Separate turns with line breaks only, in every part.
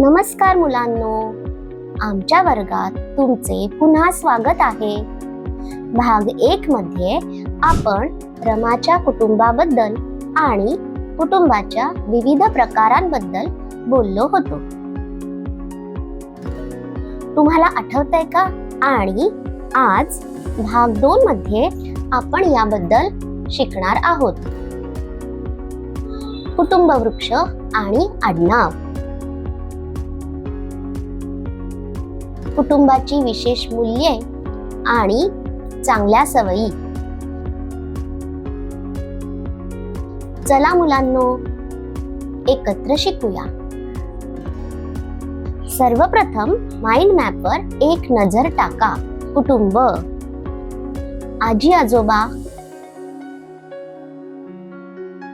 नमस्कार मुलांनो, आमच्या वर्गात तुमचे पुन्हा स्वागत आहे. भाग 1 मध्ये आपण रमाच्या कुटुंबाबद्दल आणि कुटुंबाच्या विविध प्रकारांबद्दल बोललो होतो. तुम्हाला आठवतंय का? आणि आज भाग 2 मध्ये आपण याबद्दल शिकणार आहोत. कुटुंब वृक्ष आणि आडनाव. कुटुंबाची विशेष मूल्ये आणि चांगल्या सवयी. चला मुलांनो, एकत्र शिकूया. सर्वप्रथम माइंड मॅपवर एक नजर टाका. कुटुंब: आजी आजोबा,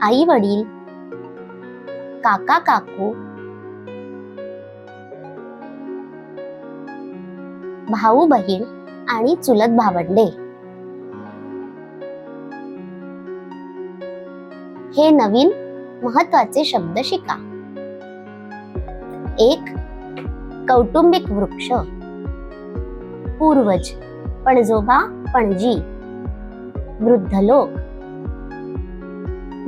आई वडील, काका काकू, भाऊ बहीण आणि चुलत भावंडे. हे नवीन महत्त्वाचे शब्द शिका. 1. कौटुंबिक वृक्ष: पूर्वज, पणजोबा पणजी, वृद्ध लोक,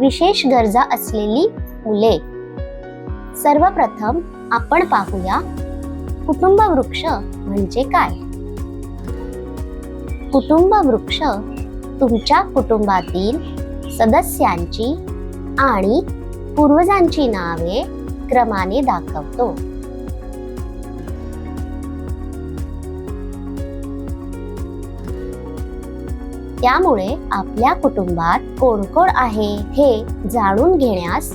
विशेष गरजा असलेली मुले. सर्वप्रथम आपण पाहूया कुटुंब वृक्ष म्हणजे काय. कुटुंब वृक्ष तुमच्या कुटुंबातील सदस्यांची आणि पूर्वजांची नावे क्रमाने दाखवतो. त्यामुळे आपल्या कुटुंबात कोण कोण आहे हे जाणून घेण्यास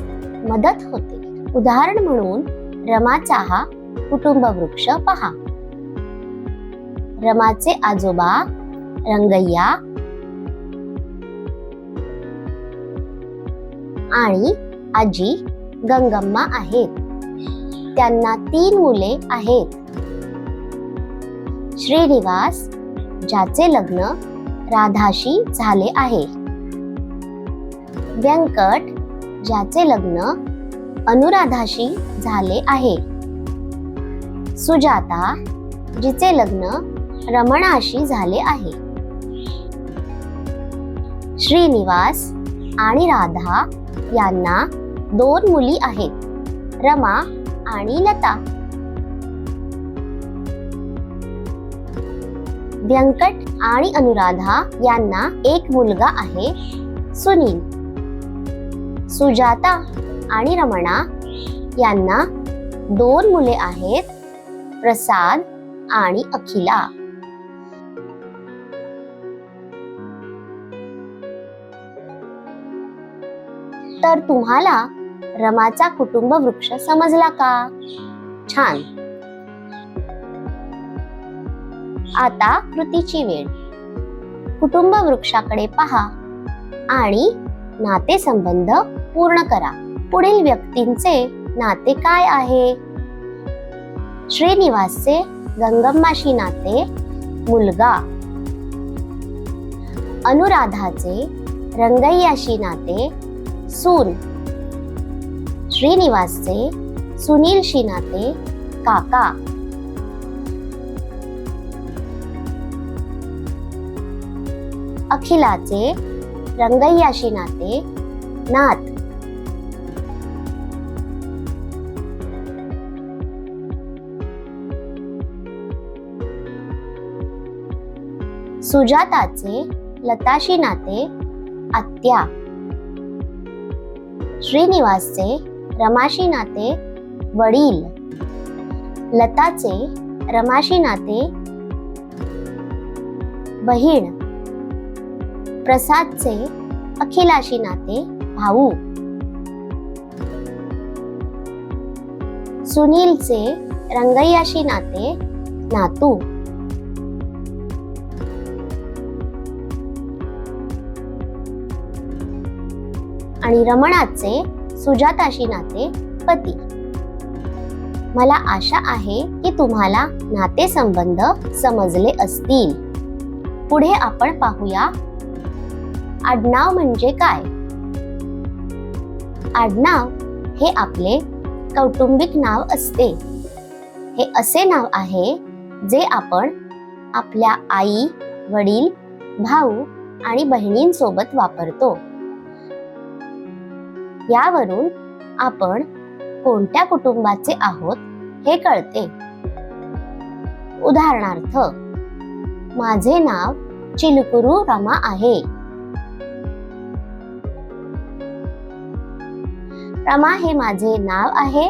मदत होते. उदाहरण म्हणून रमाचा हा कुटुंब वृक्ष पहा. रमाचे आजोबा रंगय्या आणि आजी गंगम्मा आहेत. त्यांना 3 मुले आहेत. श्रीनिवास, ज्याचे लग्न राधाशी झाले आहे. व्यंकट, ज्याचे लग्न अनुराधाशी झाले आहे. सुजाता, जिचे लग्न रमणाशी झाले आहे. श्रीनिवास आणि राधा यांना 2 मुली आहेत, रमा आणि लता. व्यंकट आणि अनुराधा यांना 1 मुलगा आहे, सुनील. सुजाता आणि रमणा यांना 2 मुले आहेत, प्रसाद आणि अखिला. तर तुम्हाला रमाचा कुटुंब वृक्ष समजला का? छान. आता कृतीची वेळ. कुटुंब वृक्षाकडे पहा आणि नातेसंबंध पूर्ण करा. पुढील व्यक्तींचे नाते काय आहे? श्रीनिवासचे गंगम्माशी नाते मुलगा. अनुराधाचे रंगय्याशी नाते सून. श्रीनिवासचे सुनीलशी नाते काका. अखिलाचे रंगय्याशी नाते नात. सुजाताचे लताशी नाते आत्या. श्रीनिवासचे रमाशी नाते वडील. लताचे रमाशी नाते बहीण. प्रसादचे अखिलाशी नाते भाऊ. सुनीलचे रंगय्याशी नाते नातू. आणि रमणाचे सुजाताशी नाते पती. मला आशा आहे की तुम्हाला नातेसंबंध समजले असतील. पुढे आपण पाहूया आडनाव म्हणजे काय. आडनाव हे आपले कौटुंबिक नाव असते. हे असे नाव आहे जे आपण आपल्या आई, वडील, भाऊ आणि बहिणींसोबत वापरतो. यावरून आपण कोणत्या कुटुंबाचे आहोत हे कळते. उदाहरणार्थ, माझे नाव चिलकुरू रमा आहे. रमा हे माझे नाव आहे.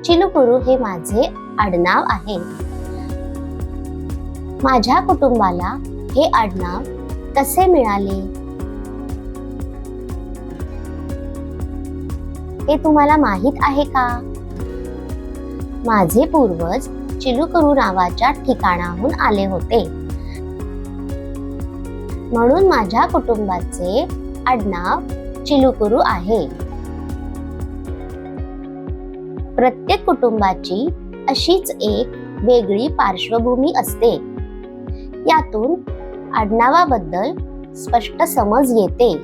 चिलकुरू हे माझे आडनाव आहे. माझ्या कुटुंबाला हे आडनाव कसे मिळाले हे तुम्हाला माहित आहे का? माझे पूर्वज चिलकुरू नावाच्या ठिकाणाहून आले होते, म्हणून माझ्या कुटुंबाचे आडनाव चिलकुरू आहे. प्रत्येक कुटुंबाची अशीच एक वेगळी पार्श्वभूमी असते. यातून आडनावाबद्दल स्पष्ट समज येते.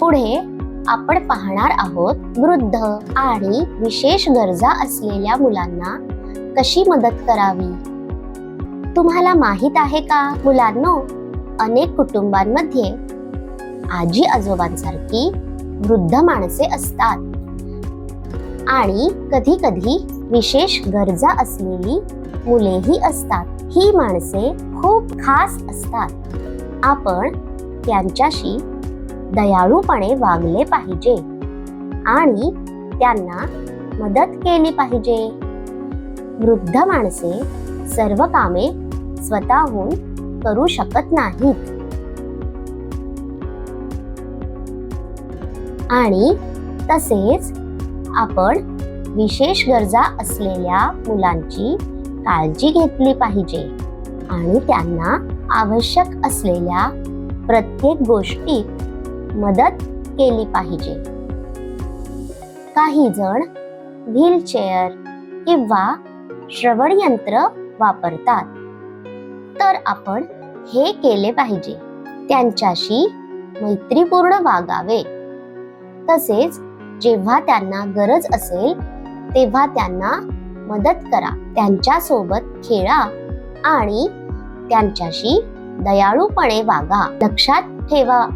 पुढे आपण पाहणार आहोत वृद्ध आणि विशेष गरजा असलेल्या मुलांना कशी मदत करावी. तुम्हाला माहित आहे का मुलांनो, अनेक कुटुंबांमध्ये आजी आजोबांसारखी वृद्ध माणसे असतात आणि कधी कधी विशेष गरजा असलेली मुलेही असतात. ही माणसे खूप खास असतात. आपण त्यांच्याशी दयाळूपणे वागले पाहिजे आणि त्यांना मदत केली पाहिजे. वृद्ध माणसे सर्व कामे स्वतःहून करू शकत नाहीत आणि तसेच आपण विशेष गरजा असलेल्या मुलांची काळजी घेतली पाहिजे आणि त्यांना आवश्यक असलेल्या प्रत्येक गोष्टीत मदत केली पाहिजे. काही जण व्हीलचेअर किंवा श्रवण यंत्र वापरतात, तर आपण हे केले पाहिजे. त्यांच्याशी मैत्रीपूर्ण वागावे. तसेच जेव्हा त्यांना गरज असेल तेव्हा त्यांना मदत करा. त्यांच्या सोबत खेळा आणि त्यांच्याशी दयाळूपणे वागा. लक्षात ठेवा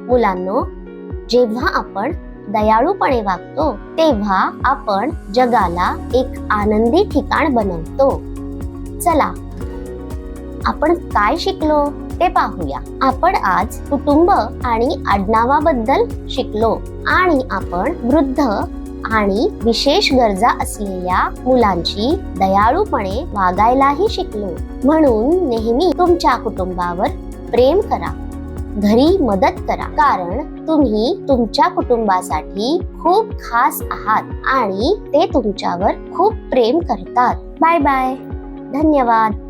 मुलांनो, जेव्हा आपण दयाळूपणे वागतो तेव्हा आपण जगाला एक आनंदी ठिकाण बनवतो. चला, आपण काय शिकलो ते पाहूया. आपण आज कुटुंब आणि आडनावाबद्दल शिकलो आणि आपण वृद्ध आणि विशेष गरजा असलेल्या मुलांची दयाळूपणे वागायलाही शिकलो. म्हणून नेहमी तुमच्या कुटुंबावर प्रेम करा, घरी मदत करा, कारण तुम्ही तुमच्या कुटुंबासाठी खूप खास आहात आणि ते तुमच्यावर खूप प्रेम करतात. Bye bye. धन्यवाद.